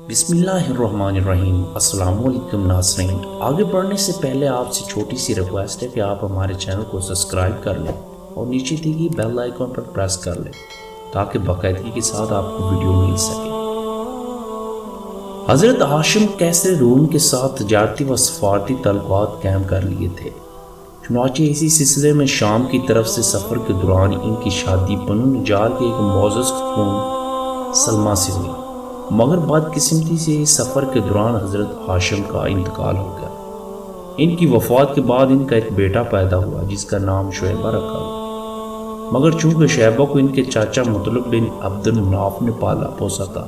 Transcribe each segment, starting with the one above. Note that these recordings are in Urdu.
بسم اللہ الرحمن الرحیم۔ السلام علیکم ناظرین، آگے بڑھنے سے پہلے آپ سے چھوٹی سی ریکویسٹ ہے کہ آپ ہمارے چینل کو سبسکرائب کر لیں اور نیچے دی گئی بیل آئیکن پر پریس کر لیں تاکہ باقاعدگی کے ساتھ آپ کو ویڈیو مل سکے۔ حضرت ہاشم قیصر روم کے ساتھ تجارتی و سفارتی تعلقات قائم کر لیے تھے، چنانچہ اسی سلسلے میں شام کی طرف سے سفر کے دوران ان کی شادی بنو نجار کے ایک معزز خاتون سلمہ سے ہوئی، مگر بدقسمتی سے اس سفر کے دوران حضرت ہاشم کا انتقال ہو گیا۔ ان کی وفات کے بعد ان کا ایک بیٹا پیدا ہوا جس کا نام شعیبہ رکھا گیا، مگر چونکہ شعیبہ کو ان کے چاچا مطلب بن عبد المناف نے پالا پوسا تھا،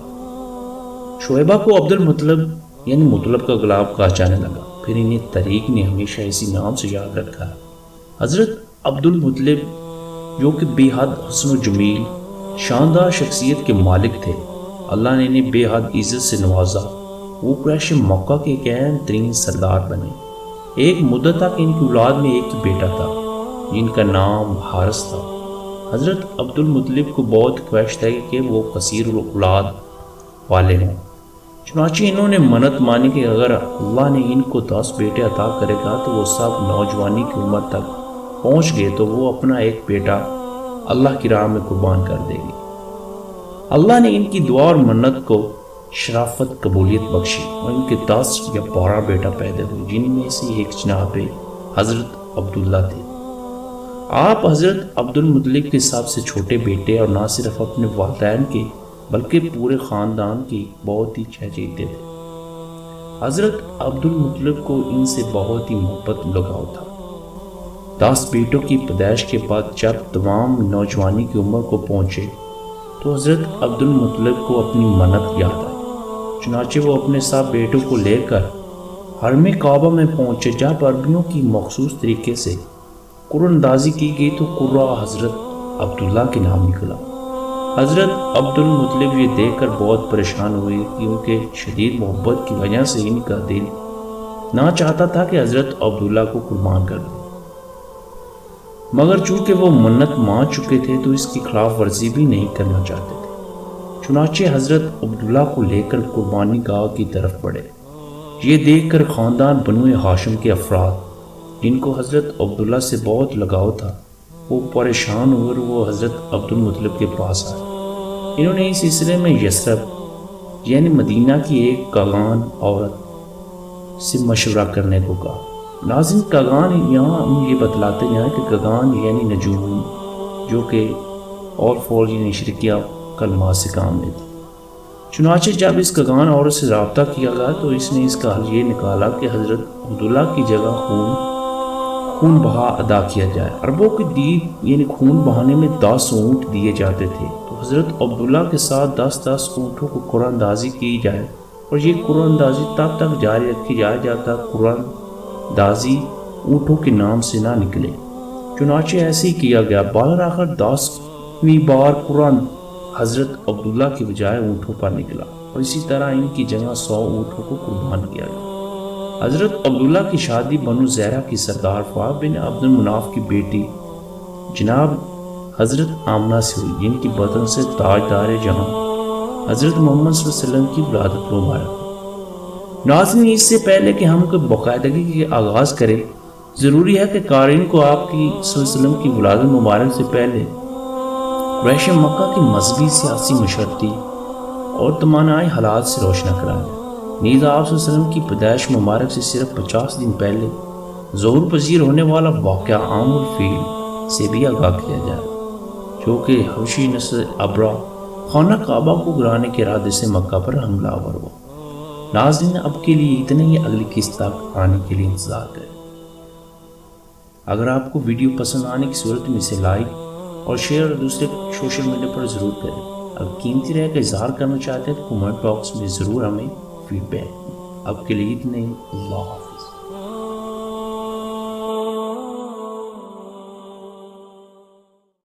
شعیبہ کو عبد المطلب یعنی مطلب کا غلام کہا جانے لگا۔ پھر انہیں طریق نے ہمیشہ اسی نام سے یاد رکھا ہے۔ حضرت عبد المطلب جو کہ بے حد حسن و جمیل شاندار شخصیت کے مالک تھے، اللہ نے انہیں بے حد عزت سے نوازا۔ وہ قریش مکہ کے ایک اہم ترین سردار بنے۔ ایک مدت تک ان کی اولاد میں ایک ہی بیٹا تھا جن کا نام حارث تھا۔ حضرت عبد المطلب کو بہت خواہش تھی کہ وہ کثیر اولاد والے ہوں، چنانچہ انہوں نے منت مانی کہ اگر اللہ نے ان کو 10 بیٹے عطا کرے گا تو وہ سب نوجوانی کی عمر تک پہنچ گئے تو وہ اپنا ایک بیٹا اللہ کی راہ میں قربان کر دے گی۔ اللہ نے ان کی دعا اور منت کو شرافت قبولیت بخشی اور ان کے 10 یا 12 بیٹا پیدا ہوئے، جن میں سے ایک جناب حضرت عبداللہ تھے۔ آپ حضرت عبد المطلب کے سب سے چھوٹے بیٹے اور نہ صرف اپنے والدین کے بلکہ پورے خاندان کے بہت ہی چہچیتے تھے۔ حضرت عبد المطلب کو ان سے بہت ہی محبت لگاؤ تھا۔ 10 بیٹوں کی پیدائش کے بعد جب تمام نوجوانی کی عمر کو پہنچے تو حضرت عبد المطلب کو اپنی منت یاد آئی، چنانچہ وہ اپنے سب بیٹوں کو لے کر حرم کعبہ میں پہنچے۔ جب عربیوں کی مخصوص طریقے سے قرآن اندازی کی گئی تو قرہ حضرت عبداللہ کے نام نکلا۔ حضرت عبد المطلب یہ دیکھ کر بہت پریشان ہوئے کیونکہ شدید محبت کی وجہ سے ان کا دل نہ چاہتا تھا کہ حضرت عبداللہ کو قربان کر دیں، مگر چونکہ وہ منت مان چکے تھے تو اس کی خلاف ورزی بھی نہیں کرنا چاہتے تھے، چنانچہ حضرت عبداللہ کو لے کر قربانی گاہ کی طرف بڑھے۔ یہ دیکھ کر خاندان بنو ہاشم کے افراد جن کو حضرت عبداللہ سے بہت لگاؤ تھا وہ پریشان ہوئے اور وہ حضرت عبد المطلب کے پاس آئے۔ انہوں نے اس سلسلے میں یثرب یعنی مدینہ کی ایک کاغان عورت سے مشورہ کرنے کو کہا۔ ناظرین، کاغان یہاں ہم یہ بتلاتے ہیں کہ کاغان یعنی نجوم جو کہ اور فور یعنی شرکیہ کلمات سے کام لیتی۔ چنانچہ جب اس کاغان عورت سے رابطہ کیا گیا تو اس نے اس کا حل یہ نکالا کہ حضرت عبداللہ کی جگہ خون بہا ادا کیا جائے۔ عربوں کے دید یعنی خون بہانے میں 10 اونٹ دیے جاتے تھے، تو حضرت عبداللہ کے ساتھ 10 اونٹوں کو قرآن اندازی کی جائے اور یہ قرآن اندازی تب تک جاری رکھی جائے جب تک قرآن اندازی اونٹوں کے نام سے نہ نکلے۔ چنانچہ ایسے ہی کیا گیا۔ بالآخر 10ویں بار قرآن حضرت عبداللہ کی بجائے اونٹوں پر نکلا اور اسی طرح ان کی جگہ 100 اونٹوں کو قربان کیا گیا۔ حضرت عبداللہ کی شادی بنو زہرہ کی سردار فہد بن عبد المناف کی بیٹی جناب حضرت آمنہ سے ہوئی، جن کی بدن سے تاجدار جہاں حضرت محمد صلی اللہ علیہ وسلم کی ولادت مبارک۔ ناظرین، اس سے پہلے کہ ہم کوئی باقاعدگی کے آغاز کریں، ضروری ہے کہ قارئین کو آپ کی صلی اللہ علیہ وسلم کی ولادت مبارک سے پہلے قریش مکہ کی مذہبی، سیاسی، معاشرتی اور تمنائی حالات سے روشنا کرائیں۔ نیز آپ صلی اللہ علیہ وسلم کی پیدائش مبارک سے صرف 50 دن پہلے ظہور پذیر ہونے والا واقعہ عام الفیل سے بھی آگاہ کیا جائے، جو کہ حبشی نسل ابرا خانہ کعبہ کو گرانے کے ارادے سے مکہ پر حملہ آور ہوا۔ ناظرین، اب کے لیے اتنے ہی، اگلی قسط تک آنے کے لیے انتظار کریں۔ اگر آپ کو ویڈیو پسند آنے کی صورت میں اسے لائک اور شیئر اور دوسرے سوشل میڈیا پر ضرور کریں۔ اگر قیمتی رائے کا اظہار کرنا چاہتے ہیں تو کمنٹ باکس میں ضرور ہمیں فیڈ بیک۔ اب کے لیے اتنے ہی، اللہ حافظ۔